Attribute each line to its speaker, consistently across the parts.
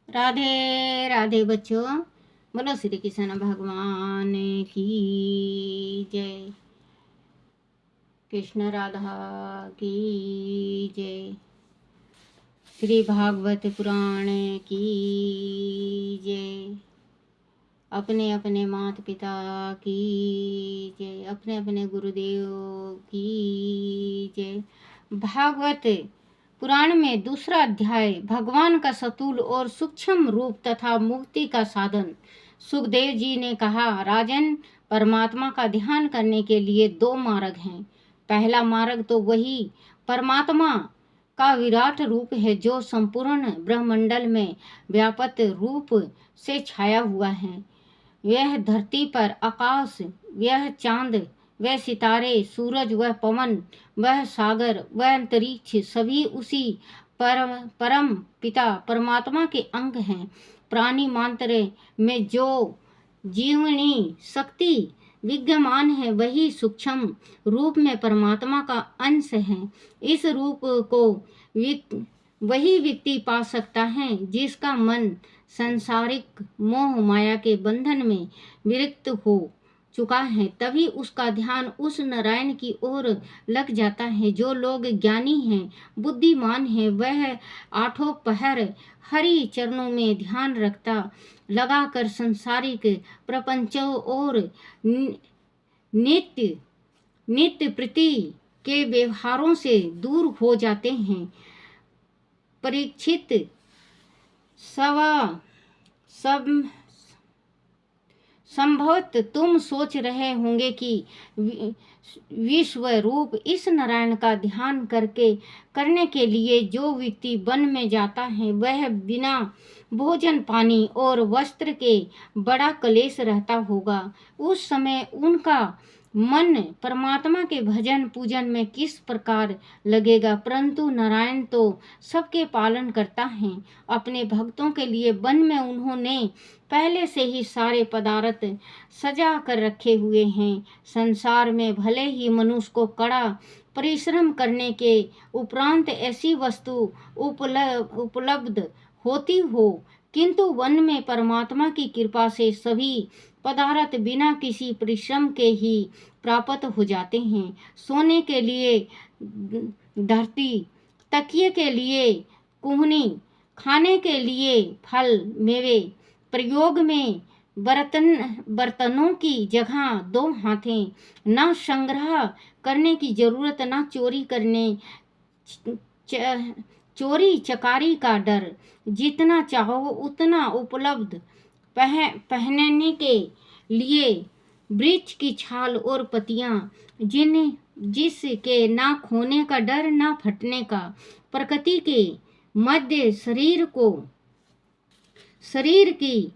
Speaker 1: राधे राधे बच्चों, बोलो श्री कृष्ण भगवान की जय। कृष्ण राधा की जय। श्री भागवत पुराण की जय। अपने अपने माता पिता की जय। अपने अपने गुरुदेव की जय। भागवत पुराण में दूसरा अध्याय भगवान का सतुल और सूक्ष्म रूप तथा मुक्ति का साधन। सुखदेव जी ने कहा, राजन, परमात्मा का ध्यान करने के लिए दो मार्ग हैं। पहला मार्ग तो वही परमात्मा का विराट रूप है जो संपूर्ण ब्रह्मंडल में व्यापक रूप से छाया हुआ है। वह धरती पर आकाश, वह चांद, वह सितारे, सूरज, वह पवन, वह सागर, वह अंतरिक्ष सभी उसी परम पिता परमात्मा के अंग हैं। प्राणी मात्र में जो जीवनी शक्ति विद्यमान है वही सूक्ष्म रूप में परमात्मा का अंश है। इस रूप को वही व्यक्ति पा सकता है जिसका मन सांसारिक मोह माया के बंधन में विरक्त हो चुका है। तभी उसका ध्यान उस नारायण की ओर लग जाता है। जो लोग ज्ञानी हैं, बुद्धिमान हैं, वह आठों पहर हरि चरणों में ध्यान रखता लगाकर संसारिक प्रपंचों और नित्य नित्य प्रति के व्यवहारों से दूर हो जाते हैं। परीक्षित संभवत तुम सोच रहे होंगे कि विश्व रूप इस नारायण का ध्यान करने के लिए जो व्यक्ति वन में जाता है वह बिना भोजन, पानी और वस्त्र के बड़ा क्लेश रहता होगा। उस समय उनका मन परमात्मा के भजन पूजन में किस प्रकार लगेगा। परंतु नारायण तो सबके पालन करता है। अपने भक्तों के लिए वन में उन्होंने पहले से ही सारे पदार्थ सजा कर रखे हुए हैं। संसार में भले ही मनुष्य को कड़ा परिश्रम करने के उपरांत ऐसी वस्तु उपलब्ध होती हो, किंतु वन में परमात्मा की कृपा से सभी पदार्थ बिना किसी परिश्रम के ही प्राप्त हो जाते हैं। सोने के लिए धरती, तकिए के लिए कुहनी, खाने के लिए फल मेवे, प्रयोग में बर्तनों की जगह दो हाथें, न संग्रह करने की जरूरत, न चोरी चकारी का डर। जितना चाहो उतना उपलब्ध, पहनने के लिए वृक्ष की छाल और पत्तियां, जिसके ना खोने का डर ना फटने का। प्रकृति के मध्य शरीर की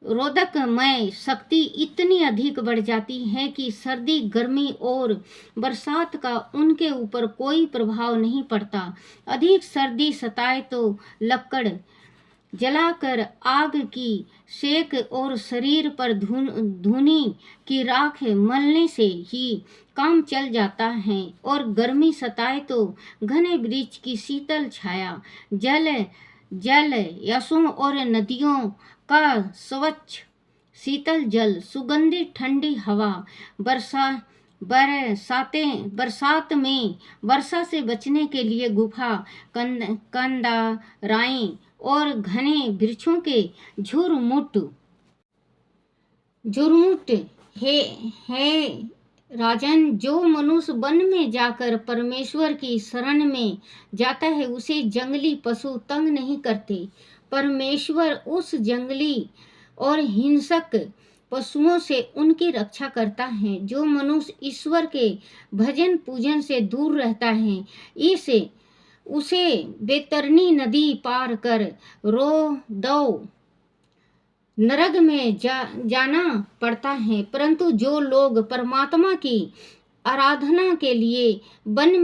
Speaker 1: रोधकमय शक्ति इतनी अधिक बढ़ जाती है कि सर्दी, गर्मी और बरसात का उनके ऊपर कोई प्रभाव नहीं पड़ता। अधिक सर्दी सताए तो लकड़ जलाकर आग की सेक और शरीर पर धूनी की राख मलने से ही काम चल जाता है। और गर्मी सताए तो घने वृक्ष की शीतल छाया, जल यशों और नदियों का स्वच्छ शीतल जल, सुगंधित ठंडी हवा, बरसात में वर्षा से बचने के लिए गुफा, कंदाराएं और घने वृक्षों के झुरमुट है। राजन, जो मनुष्य वन में जाकर परमेश्वर की शरण में जाता है उसे जंगली पशु तंग नहीं करते। परमेश्वर उस जंगली और हिंसक पशुओं से उनकी रक्षा करता है। जो मनुष्य ईश्वर के भजन पूजन से दूर रहता है उसे बैतरणी नदी पार कर दो नरक में जाना पड़ता है। परंतु जो लोग परमात्मा की आराधना के लिए वन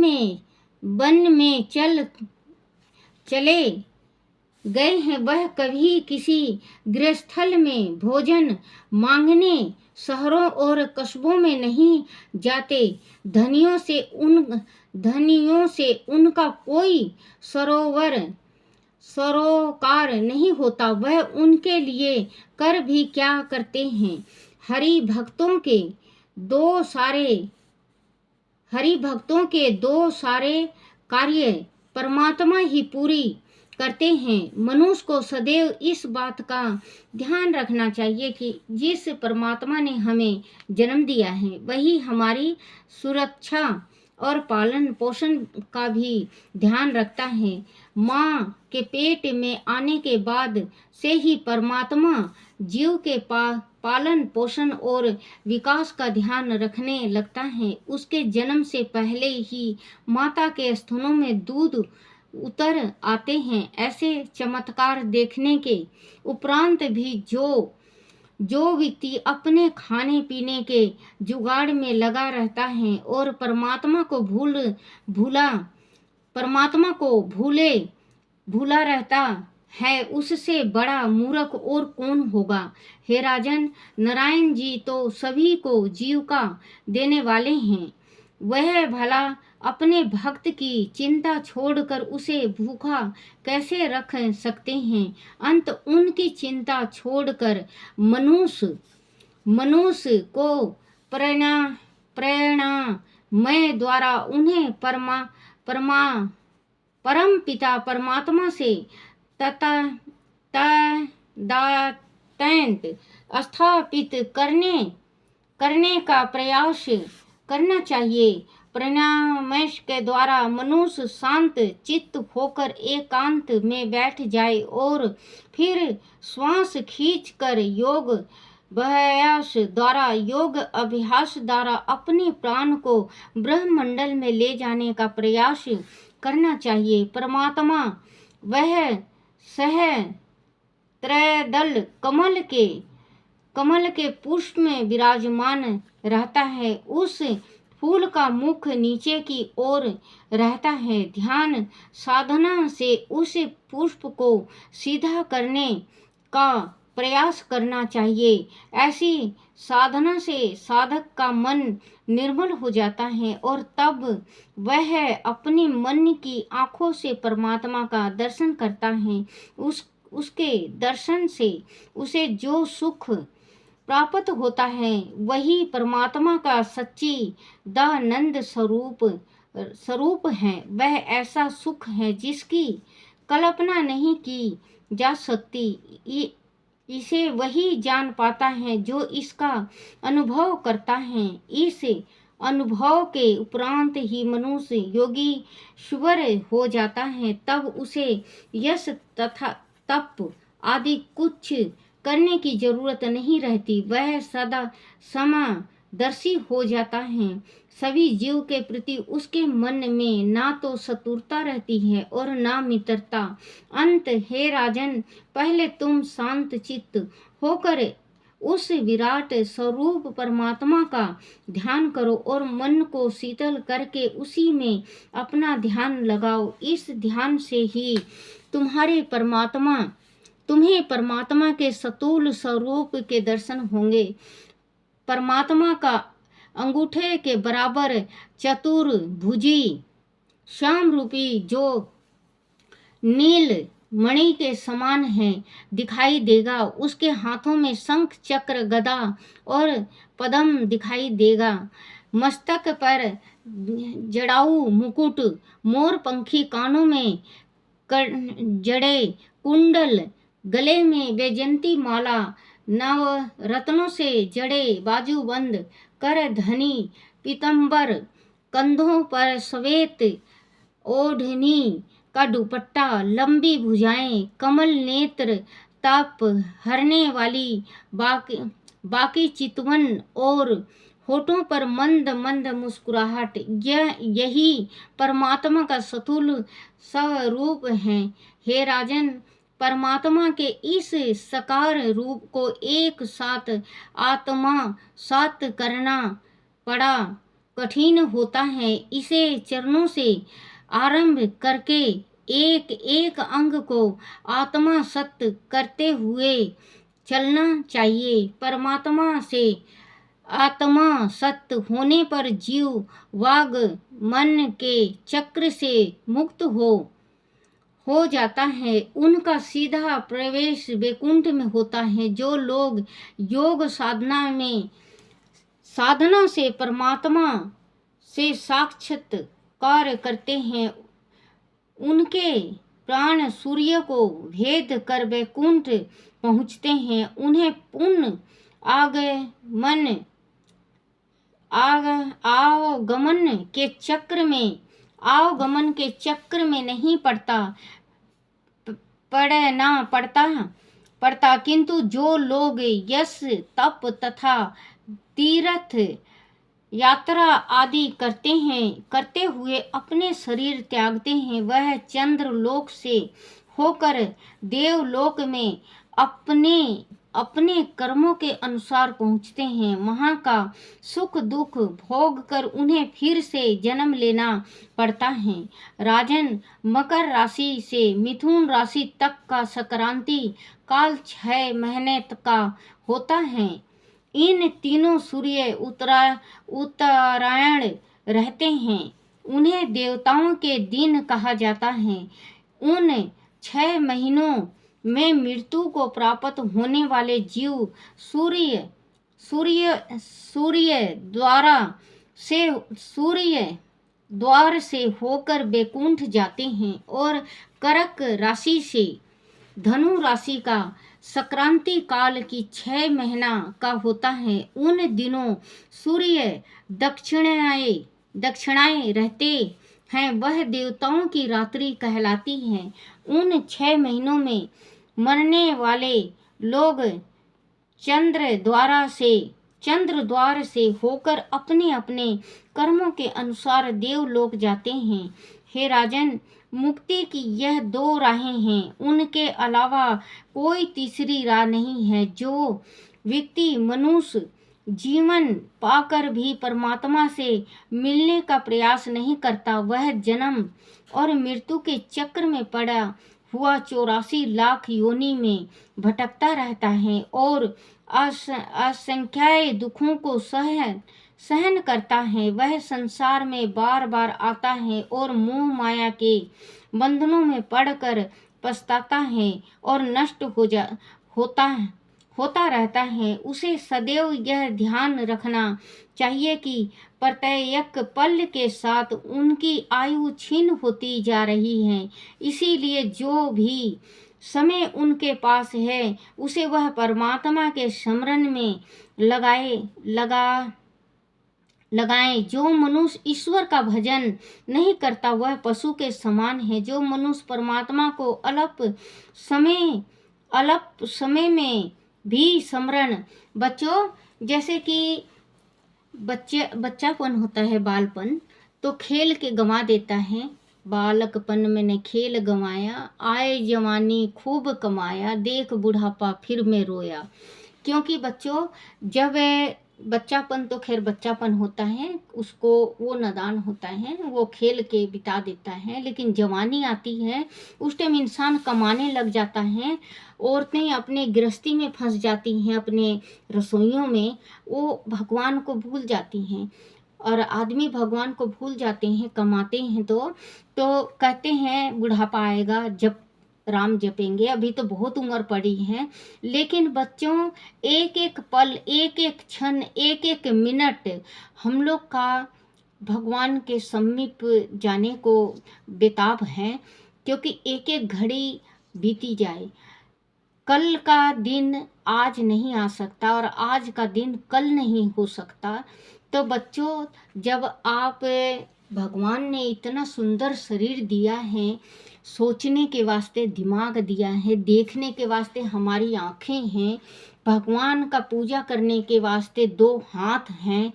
Speaker 1: में चले गए हैं वह कभी किसी गृहस्थल में भोजन मांगने शहरों और कस्बों में नहीं जाते। धनियों से उनका कोई सरोकार नहीं होता, वह उनके लिए कर भी क्या करते हैं। हरि भक्तों के दो सारे कार्य परमात्मा ही पूरी करते हैं। मनुष्य को सदैव इस बात का ध्यान रखना चाहिए कि जिस परमात्मा ने हमें जन्म दिया है वही हमारी सुरक्षा और पालन पोषण का भी ध्यान रखता है। माँ के पेट में आने के बाद से ही परमात्मा जीव के पालन पोषण और विकास का ध्यान रखने लगता है। उसके जन्म से पहले ही माता के स्तनों में दूध उतर आते हैं। ऐसे चमत्कार देखने के उपरांत भी जो व्यक्ति अपने खाने पीने के जुगाड़ में लगा रहता है और परमात्मा को भूला रहता है, उससे बड़ा मूर्ख और कौन होगा। हे राजन, नारायण जी तो सभी को जीविका देने वाले हैं। वह भला अपने भक्त की चिंता छोड़कर उसे भूखा कैसे रख सकते हैं। अंत उनकी चिंता छोड़कर मनुष्य को प्रेरणामय द्वारा उन्हें परम पिता परमात्मा से तदात्म्य स्थापित करने का प्रयास करना चाहिए। प्राणायाम के द्वारा मनुष्य शांत चित्त होकर एकांत में बैठ जाए और फिर श्वास खींचकर योग अभ्यास द्वारा अपने प्राण को ब्रह्मंडल में ले जाने का प्रयास करना चाहिए। परमात्मा वह त्रैदल कमल के पुष्प में विराजमान रहता है। उस फूल का मुख नीचे की ओर रहता है। ध्यान साधना से उस पुष्प को सीधा करने का प्रयास करना चाहिए। ऐसी साधना से साधक का मन निर्मल हो जाता है और तब वह अपने मन की आंखों से परमात्मा का दर्शन करता है। उसके दर्शन से उसे जो सुख प्राप्त होता है वही परमात्मा का सच्चिदानंद स्वरूप है। वह ऐसा सुख है जिसकी कल्पना नहीं की जा सकती। इसे वही जान पाता है जो इसका अनुभव करता है। इस अनुभव के उपरांत ही मनुष्य योगीश्वर हो जाता है। तब उसे यश तथा तप आदि कुछ करने की जरूरत नहीं रहती। वह सदा समदर्शी हो जाता है। सभी जीव के प्रति उसके मन में ना तो शत्रुता रहती है और ना मित्रता। अंत हे राजन, पहले तुम शांत चित्त होकर उस विराट स्वरूप परमात्मा का ध्यान करो और मन को शीतल करके उसी में अपना ध्यान लगाओ। इस ध्यान से ही तुम्हें परमात्मा के स्थूल स्वरूप के दर्शन होंगे। परमात्मा का अंगूठे के बराबर चतुर्भुजी श्याम रूपी जो नील मणि के समान है दिखाई देगा। उसके हाथों में शंख चक्र गदा और पद्म दिखाई देगा। मस्तक पर जड़ाऊ मुकुट, मोर पंखी कानों में जड़े कुंडल, गले में वैजयंती माला, नव रत्नों से जड़े बाजूबंद कर धनी पीतंबर, कंधों पर श्वेत ओढ़नी का दुपट्टा, लंबी भुजाएं, कमल नेत्र, ताप हरने वाली बाकी चितवन और होठों पर मंद मंद मुस्कुराहट, यही परमात्मा का स्थूल स्वरूप है। हे राजन, परमात्मा के इस साकार रूप को एक साथ आत्मसात करना बड़ा कठिन होता है। इसे चरणों से आरंभ करके एक एक अंग को आत्मसात करते हुए चलना चाहिए। परमात्मा से आत्मसात होने पर जीव वाग मन के चक्र से मुक्त हो जाता है, उनका सीधा प्रवेश वैकुंठ में होता है। जो लोग योग साधना से परमात्मा से साक्षात्कार करते हैं, उनके प्राण सूर्य को भेद कर वैकुंठ पहुँचते हैं। उन्हें पुण्य आगमन आवगमन के चक्र में नहीं पड़ता, किंतु जो लोग यश तप तथा तीर्थ यात्रा आदि करते हुए अपने शरीर त्यागते हैं, वह चंद्र लोक से होकर देवलोक में अपने कर्मों के अनुसार पहुँचते हैं। वहाँ का सुख दुख भोग कर उन्हें फिर से जन्म लेना पड़ता है। राजन, मकर राशि से मिथुन राशि तक का संक्रांति काल 6 महीने तक का होता है। इन तीनों सूर्य उत्तरायण रहते हैं, उन्हें देवताओं के दिन कहा जाता है। उन 6 महीनों में मृत्यु को प्राप्त होने वाले जीव सूर्य द्वार से होकर वैकुंठ जाते हैं। और कर्क राशि से धनु राशि का संक्रांति काल की 6 महीना का होता है। उन दिनों सूर्य दक्षिणाएं रहते हैं, वह देवताओं की रात्रि कहलाती है। उन 6 महीनों में मरने वाले लोग चंद्र द्वार से होकर अपने अपने कर्मों के अनुसार देवलोक जाते हैं। हे राजन, मुक्ति की यह 2 राहें हैं, उनके अलावा कोई तीसरी राह नहीं है। जो व्यक्ति मनुष्य जीवन पाकर भी परमात्मा से मिलने का प्रयास नहीं करता, वह जन्म और मृत्यु के चक्र में पड़ा हुआ 84 लाख योनि में भटकता रहता है और असंख्याय दुखों को सहन करता है। वह संसार में बार बार आता है और मोह माया के बंधनों में पड़कर पछताता है और नष्ट होता रहता है। उसे सदैव यह ध्यान रखना चाहिए कि प्रत्येक पल के साथ उनकी आयु क्षीण होती जा रही है। इसीलिए जो भी समय उनके पास है, उसे वह परमात्मा के स्मरण में लगाएं। जो मनुष्य ईश्वर का भजन नहीं करता, वह पशु के समान है। जो मनुष्य परमात्मा को अल्प समय में भी स्मरण, बच्चों, जैसे कि बच्चापन होता है, बालपन, तो खेल के गंवा देता है। बालकपन मैंने खेल गंवाया, आए जवानी खूब कमाया, देख बुढ़ापा फिर मैं रोया। क्योंकि बच्चों, जब बच्चापन तो खैर बच्चापन होता है, उसको वो नादान होता है, वो खेल के बिता देता है। लेकिन जवानी आती है, उस टाइम इंसान कमाने लग जाता है। औरतें अपने गृहस्थी में फंस जाती हैं, अपने रसोइयों में, वो भगवान को भूल जाती हैं। और आदमी भगवान को भूल जाते हैं, कमाते हैं तो कहते हैं बुढ़ापा आएगा जब राम जपेंगे, अभी तो बहुत उम्र पड़ी है। लेकिन बच्चों, एक एक पल, एक एक क्षण, एक एक मिनट हम लोग का भगवान के समीप जाने को बेताब है। क्योंकि एक एक घड़ी बीती जाए, कल का दिन आज नहीं आ सकता और आज का दिन कल नहीं हो सकता। तो बच्चों, जब आप भगवान ने इतना सुंदर शरीर दिया है, सोचने के वास्ते दिमाग दिया है, देखने के वास्ते हमारी आँखें हैं, भगवान का पूजा करने के वास्ते 2 हाथ हैं,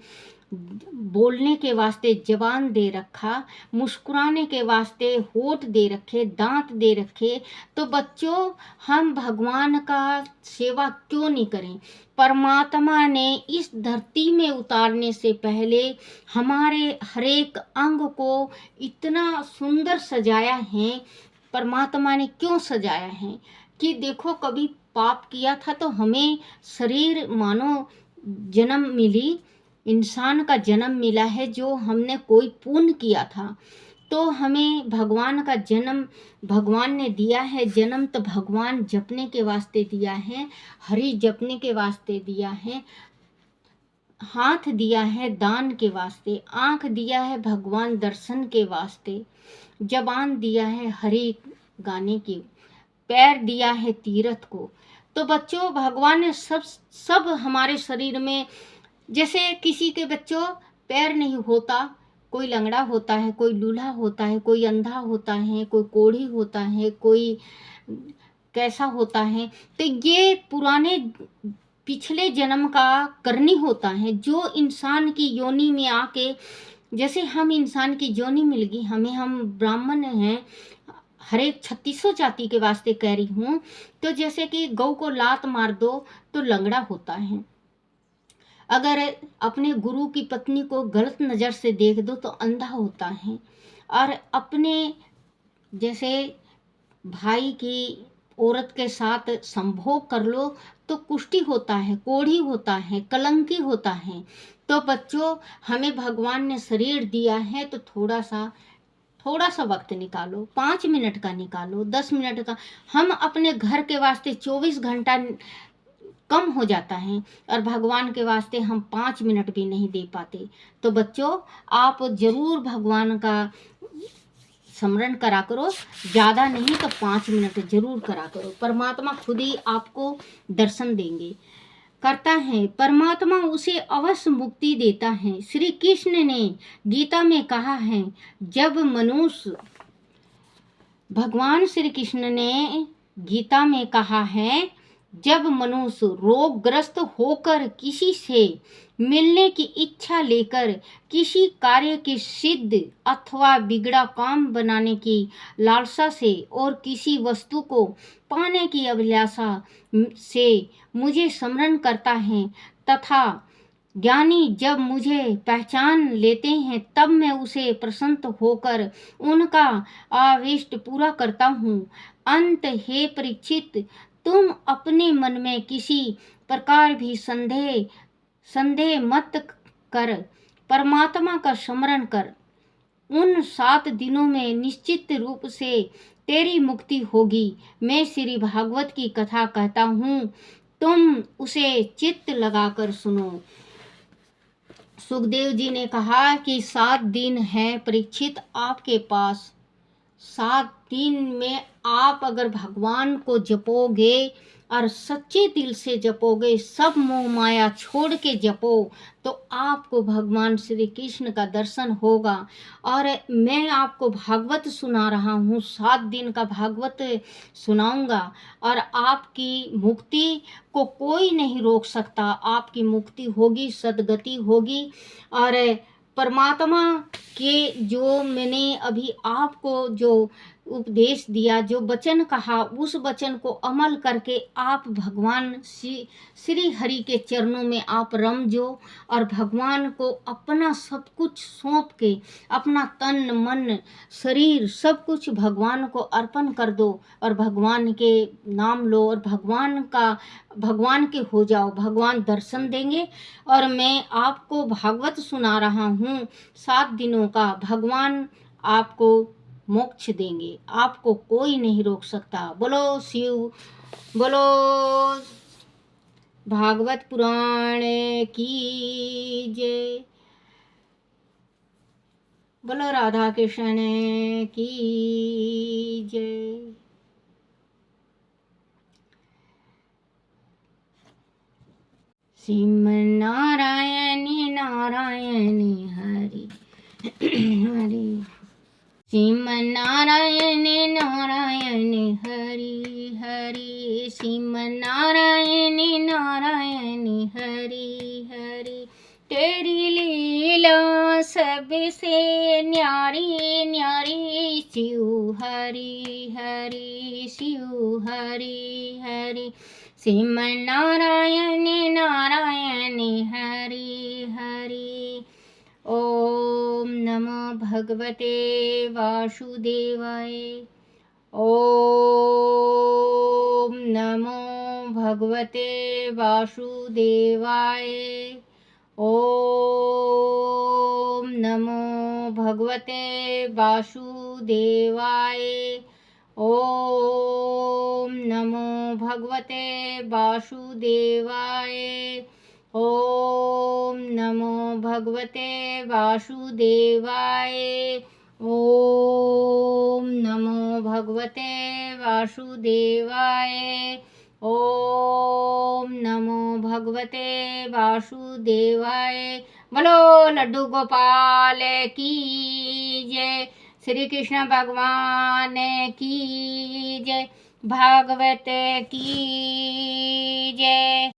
Speaker 1: बोलने के वास्ते जबान दे रखा, मुस्कुराने के वास्ते होठ दे रखे, दांत दे रखे, तो बच्चों, हम भगवान का सेवा क्यों नहीं करें। परमात्मा ने इस धरती में उतारने से पहले हमारे हर एक अंग को इतना सुंदर सजाया है। परमात्मा ने क्यों सजाया है कि देखो, कभी पाप किया था तो हमें शरीर मानो जन्म मिली, इंसान का जन्म मिला है, जो हमने कोई पुण्य किया था तो हमें भगवान का जन्म भगवान ने दिया है। जन्म तो भगवान जपने के वास्ते दिया है, हरि जपने के वास्ते दिया है। हाथ दिया है दान के वास्ते, आँख दिया है भगवान दर्शन के वास्ते, जबान दिया है हरि गाने की, पैर दिया है तीर्थ को। तो बच्चों, भगवान ने सब हमारे शरीर में, जैसे किसी के बच्चों पैर नहीं होता, कोई लंगड़ा होता है, कोई लूल्हा होता है, कोई अंधा होता है, कोई कोढ़ी होता है, कोई कैसा होता है। तो ये पुराने पिछले जन्म का करनी होता है। जो इंसान की योनि में आके, जैसे हम इंसान की योनि मिल गई हमें, हम ब्राह्मण हैं, हर एक 3600 जाति के वास्ते कह रही हूँ। तो जैसे कि गौ को लात मार दो तो लंगड़ा होता है, अगर अपने गुरु की पत्नी को गलत नज़र से देख दो तो अंधा होता है, और अपने जैसे भाई की औरत के साथ संभोग कर लो तो कुष्ठी होता है, कोढ़ी होता है, कलंकी होता है। तो बच्चों, हमें भगवान ने शरीर दिया है तो थोड़ा सा वक्त निकालो, 5 मिनट का निकालो, 10 मिनट का। हम अपने घर के वास्ते 24 घंटा कम हो जाता है, और भगवान के वास्ते हम 5 मिनट भी नहीं दे पाते। तो बच्चों, आप जरूर भगवान का स्मरण करा करो, ज़्यादा नहीं तो 5 मिनट जरूर करा करो। परमात्मा खुद ही आपको दर्शन देंगे, करता है। परमात्मा उसे अवश्य मुक्ति देता है। श्री कृष्ण ने गीता में कहा है, जब मनुष्य, भगवान श्री कृष्ण ने गीता में कहा है, जब मनुष्य रोगग्रस्त होकर किसी से मिलने की इच्छा लेकर किसी कार्य की सिद्ध अथवा बिगड़ा काम बनाने की लालसा से और किसी वस्तु को पाने की अभिलाषा से मुझे स्मरण करता है, तथा ज्ञानी जब मुझे पहचान लेते हैं, तब मैं उसे प्रसन्न होकर उनका आविष्ट पूरा करता हूँ। अंत हे परीक्षित, तुम अपने मन में किसी प्रकार भी संदेह मत कर, परमात्मा का स्मरण कर। उन 7 दिनों में निश्चित रूप से तेरी मुक्ति होगी। मैं श्री भागवत की कथा कहता हूँ, तुम उसे चित्त लगाकर सुनो। सुखदेव जी ने कहा कि 7 दिन है परीक्षित आपके पास। 7 दिन में आप अगर भगवान को जपोगे और सच्चे दिल से जपोगे, सब मोह माया छोड़ के जपो, तो आपको भगवान श्री कृष्ण का दर्शन होगा। और मैं आपको भागवत सुना रहा हूँ, 7 दिन का भागवत सुनाऊंगा, और आपकी मुक्ति को कोई नहीं रोक सकता। आपकी मुक्ति होगी, सद्गति होगी। और परमात्मा के जो मैंने अभी आपको जो उपदेश दिया, जो वचन कहा, उस वचन को अमल करके आप भगवान श्री हरि के चरणों में आप रम जो, और भगवान को अपना सब कुछ सौंप के, अपना तन मन शरीर सब कुछ भगवान को अर्पण कर दो, और भगवान के नाम लो, और भगवान के हो जाओ। भगवान दर्शन देंगे। और मैं आपको भागवत सुना रहा हूँ 7 दिनों का, भगवान आपको मोक्ष देंगे, आपको कोई नहीं रोक सकता। बोलो भागवत पुराण की जय, बोलो राधा कृष्ण की जय। श्रीमन्नारायण नारायण हरि हरि, श्रीमन्नारायण नारायण हरि हरि, श्रीमन्नारायण नारायण हरि हरि। तेरी लीला सबसे न्यारी न्यारी, शिव हरि हरि, शिव हरि हरि, श्रीमन्नारायण नारायण हरि हरि। ओम नमो भगवते वासुदेवाय, ओम नमो भगवते वासुदेवाय, ओम नमो भगवते वासुदेवाय। ओम नमो भगवते वासुदेवाय। ओम नमो भगवते वासुदेवाय। ओम नमो भगवते वासुदेवाय। ओम नमो भगवते वासुदेवाय। बोलो लड्डू गोपाल की जय। श्री कृष्ण भगवान की जय। भागवत की जय।